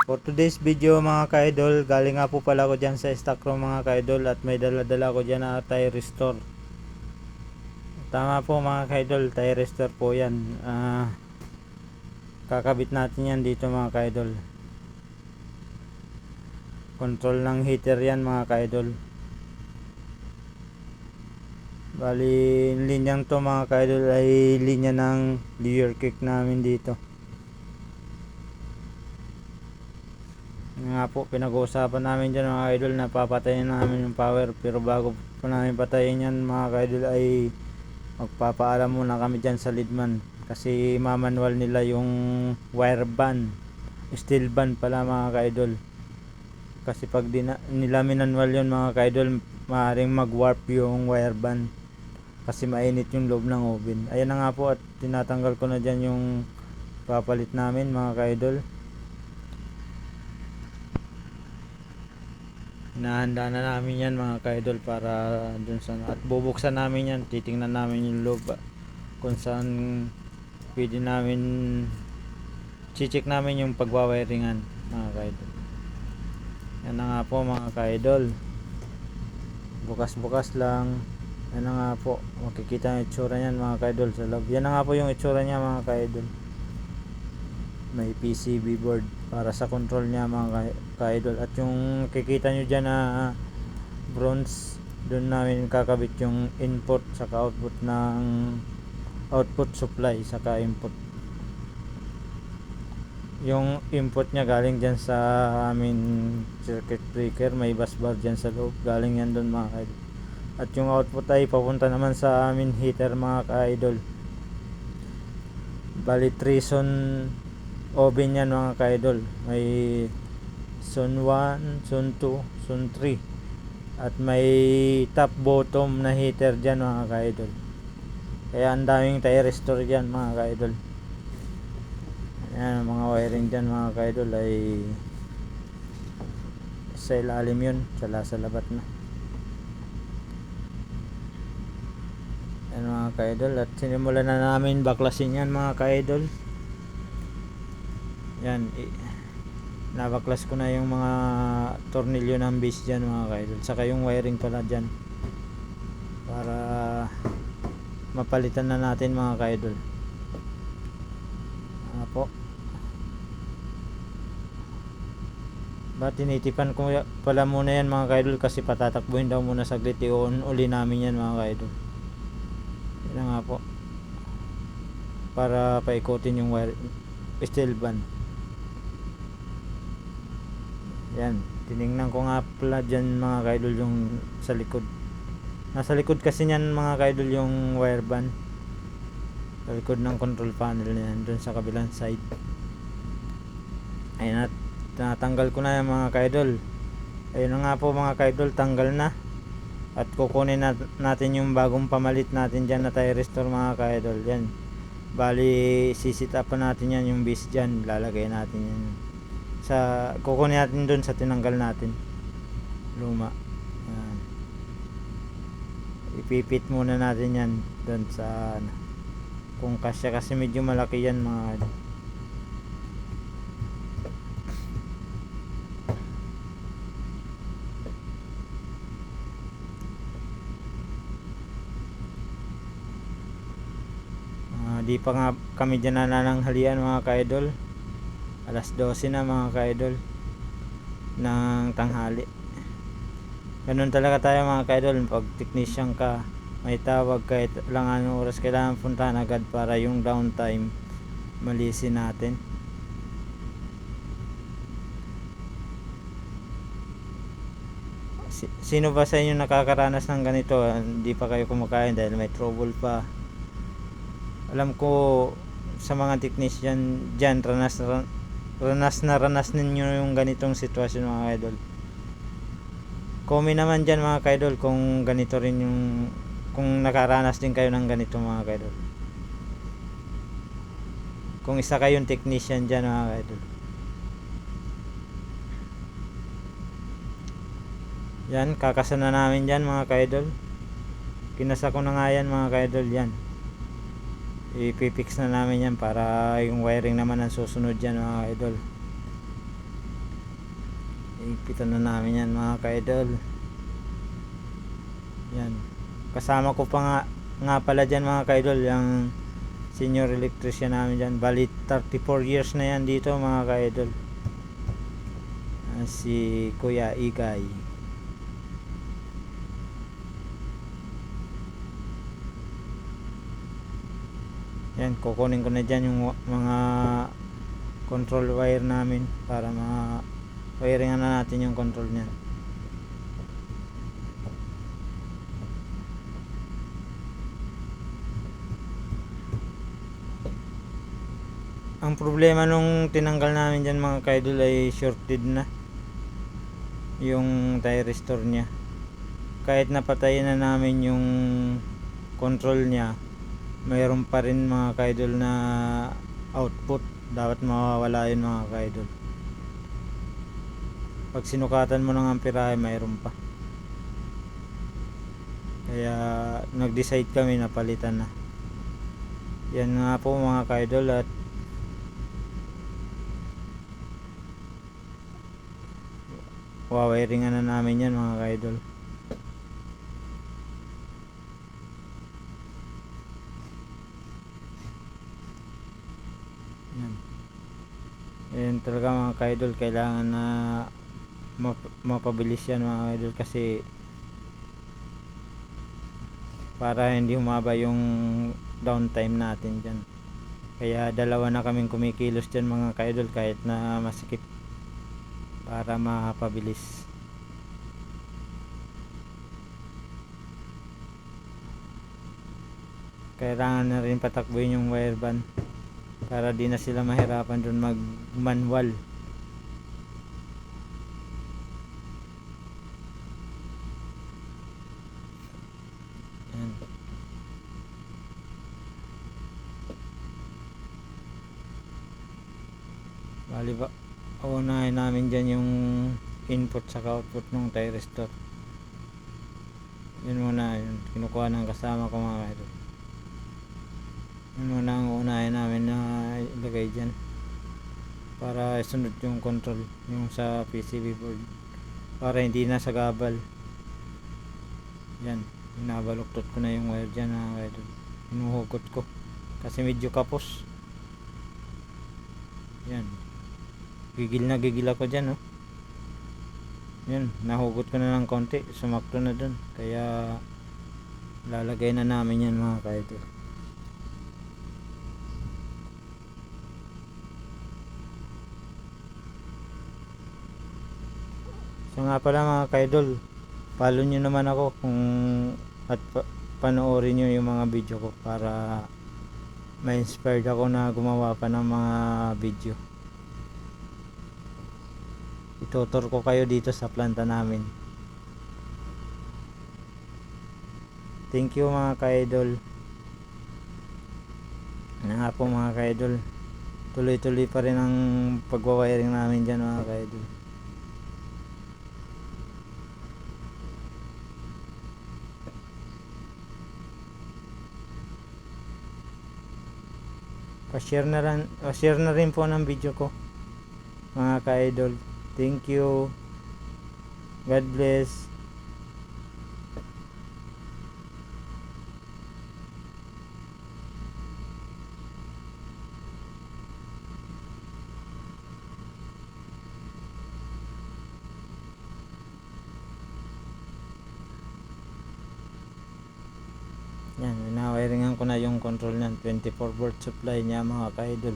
For today's video mga ka-idol, galing nga po pala ako dyan sa stock room mga ka-idol at may dala-dala ko dyan na tire restore. Tama po mga ka-idol, tire restore po yan. Kakabit natin yan dito mga ka-idol. Control ng heater yan mga ka-idol. Bali, linyang to mga ka-idol ay linya ng layer cake namin dito. Nga po, pinag-uusapan namin dyan mga idol na papatayin namin yung power, pero bago po namin patayin yan mga idol ay magpapaalam muna kami dyan sa leadman kasi mamanual nila yung wire band, steel band pala mga idol, kasi pag nila minanwal yun mga idol maaaring mag-warp yung wire band kasi mainit yung loob ng oven. Ayan na nga po at tinatanggal ko na dyan yung papalit namin mga idol. Hinahanda na namin yan mga ka-idol para dun sa, at bubuksan namin yan, titingnan namin yung loob kung saan pwede namin check namin yung pagwawiringan mga ka-idol. Yan na nga po mga ka-idol, bukas lang. Yan na nga po, makikita yung itsura nyan mga ka-idol sa loob. Yan na nga po yung itsura nya mga ka-idol. May PCB board para sa control niya mga ka-idol, at yung kikita nyo dyan na bronze, doon namin kakabit yung input saka output ng output supply saka input. Yung input nya galing dyan sa amin circuit breaker, may bus bar dyan sa loob, galing yan doon mga ka-idol. At yung output ay papunta naman sa amin heater mga ka-idol. Bali 3 zone oven yan mga ka-idol, may zone 1, zone 2, zone 3 at may top bottom na heater dyan mga ka-idol, kaya ang daming tire restore dyan mga ka-idol. Ayan, mga wiring dyan mga ka-idol ay sa ilalim yun, sa labat na. Ayan mga ka-idol, at sinimulan na namin baklasin yan mga ka-idol. Yan, nabaklas ko na yung mga tornilyo ng base dyan mga ka-idol, saka yung wiring pala dyan para mapalitan na natin mga ka-idol. Po ba, tinitipan ko pala muna yan mga ka-idol kasi patatakbuhin daw muna saglit, i-on uli namin yan mga ka-idol. Yan nga po, para paikutin yung wire steel band. Yan, tiningnan ko nga pala dyan mga ka-idol yung sa likod. Nasa likod kasi nyan mga ka-idol yung wire band, sa likod ng control panel na yan, dun sa kabilang side. Ayun, at natanggal ko na yan mga ka-idol. Ayun na nga po mga ka-idol, tanggal na. At kukunin natin yung bagong pamalit natin dyan na tire restore mga ka-idol. Yan, bali sisit up pa natin yan, yung base dyan lalagay natin yan sa, kukunin natin dun sa tinanggal natin luma. Yan, ipipit muna natin yan dun sa kung kasya, kasi medyo malaki yan mga di pa nga kami dyan nananghalian mga ka-idol. Alas 12 na mga ka-idol ng tanghali. Ganun talaga tayo mga ka-idol, pag technician ka, may tawag kahit lang anong oras, kailangan puntahan agad para yung downtime malisin natin. Sino ba sa inyo nakakaranas ng ganito? Hindi pa kayo kumakain dahil may trouble pa. Alam ko sa mga technician dyan, ranas ninyo yung ganitong sitwasyon mga idol. Comment naman dyan mga ka-idol kung ganito rin yung, kung nakaranas din kayo ng ganito mga ka-idol, kung isa kayong technician dyan mga ka-idol. Yan, kakasa na namin dyan mga ka-idol. Kinasa ko na nga yan mga ka-idol. Yan, ipipix na namin yan para yung wiring naman ang susunod dyan mga idol. Ipitan na namin yan mga ka-idol. Yan. Kasama ko pa nga pala dyan mga ka-idol, yung senior electrician namin dyan. Bali 34 years na yan dito mga ka-idol. Si Kuya Igay. Yan, kukunin ko na dyan yung mga control wire namin para wiringan na natin yung control niyan. Ang problema nung tinanggal namin dyan mga kaidol ay shorted na yung thyristor nya. Kahit napatayin na namin yung control nya, mayroon pa rin mga kaidol na output. Dapat mawawala yun mga kaidol. Pag sinukatan mo ng amperahe, mayroon pa. Kaya nag-decide kami na palitan na. Yan nga po mga kaidol, at wawiringan na namin yan mga kaidol. Yan talaga mga kaidol, kailangan na mapabilis yan mga kaidol, kasi para hindi humaba yung downtime natin dyan. Kaya dalawa na kaming kumikilos dyan mga kaidol, kahit na masikip, para mapabilis. Kailangan na rin patakbuhin yung wire band para di na sila mahirapan dun mag manual. Ayan. Bali ba, unahin namin dyan yung input saka output ng thyristor. Yun muna, yun kinukuha ng kasama ko mga kaidol. Yun muna ang unahin namin na ilagay dyan para isunod yung control, yung sa PCB board, para hindi na sagabal. Yan, binabaluktot ko na yung wire dyan mga kaidol. Hinuhugot ko kasi medyo kapos. Yan, gigil ako dyan, oh. Yan, nahugot ko na ng konti, sumakto na dun, kaya lalagay na namin yan mga kaidol. So nga pala mga kaidol, follow nyo naman ako kung at panoorin nyo yung mga video ko para ma-inspired ako na gumawa pa ng mga video. Itutur ko kayo dito sa planta namin. Thank you mga ka-idol. Ano nga po mga ka-idol, tuloy-tuloy pa rin ang pagwawiring namin dyan mga ka-idol. Pa-share na rin po ng video ko mga ka-idol. Thank you. God bless. Yan, winawiringan ko na yung control niyan. 24 volt supply niya mga ka-idol.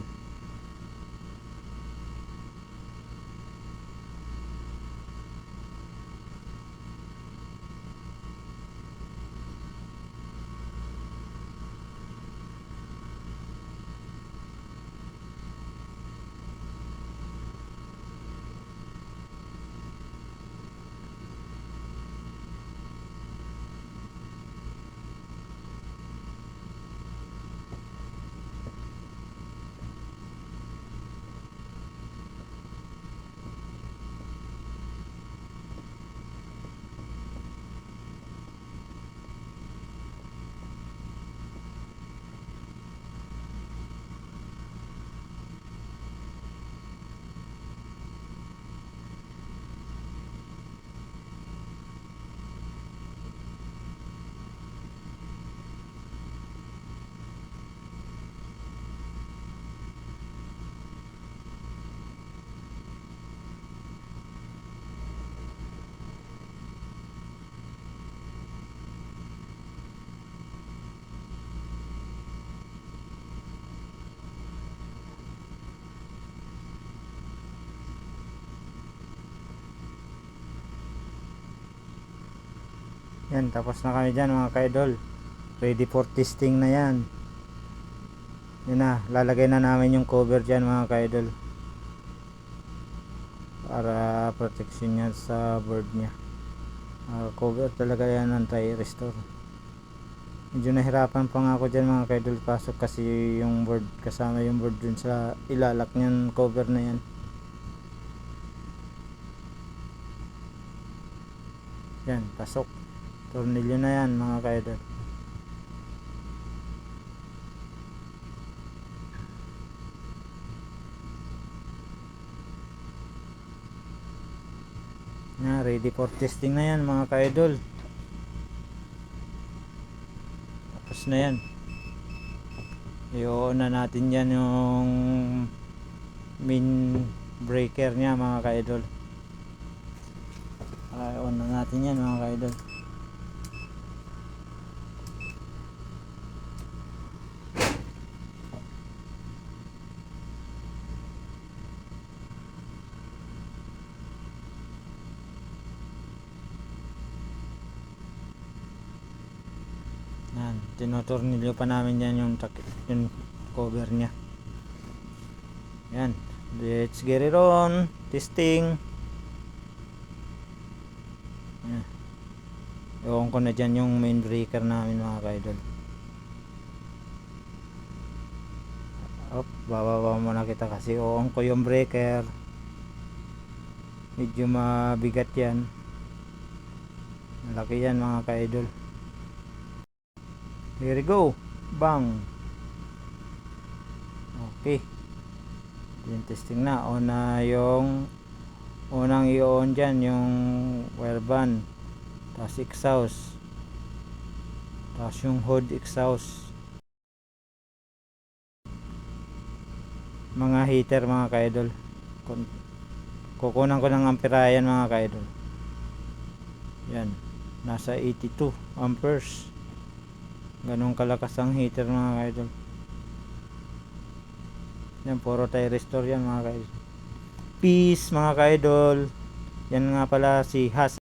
Yan, tapos na kami dyan mga ka-idol. Ready for testing na yan. Yan na, lalagay na namin yung cover dyan mga ka-idol, para protection niya sa board niya. Cover talaga yan, anti-restore. Medyo nahirapan pa nga ako dyan mga ka-idol, pasok kasi yung board, kasama yung board dun sa ilalak niyan cover na yan. Yan, pasok. Tornilyo na yan mga ka-idol. Yan, ready for testing na yan mga ka-idol. Tapos na yan. I-on na natin yan yung main breaker niya mga ka-idol. On na natin yan mga ka-idol. Yan, tinotornilyo pa namin yan yung cover nya. Yan, let's get it on. Testing. Yan. Ewan ko na dyan yung main breaker namin mga ka-idol. Bababa muna kita kasi on ko yung breaker. Medyo mabigat yan. Malaki yan mga ka-idol. Here we go. Bang. Okay. Yung testing na. On na yung unang i-on dyan yung wire band, tapos exhaust, tapos yung hood exhaust, mga heater mga ka-idol. Kukunan ko ng amperayan mga ka-idol. Yan, nasa 82 amperes. Ganun kalakas ang heater mga ka-idol. Yan, puro thyristor yan mga ka-idol. Peace mga ka-idol. Yan nga pala si Has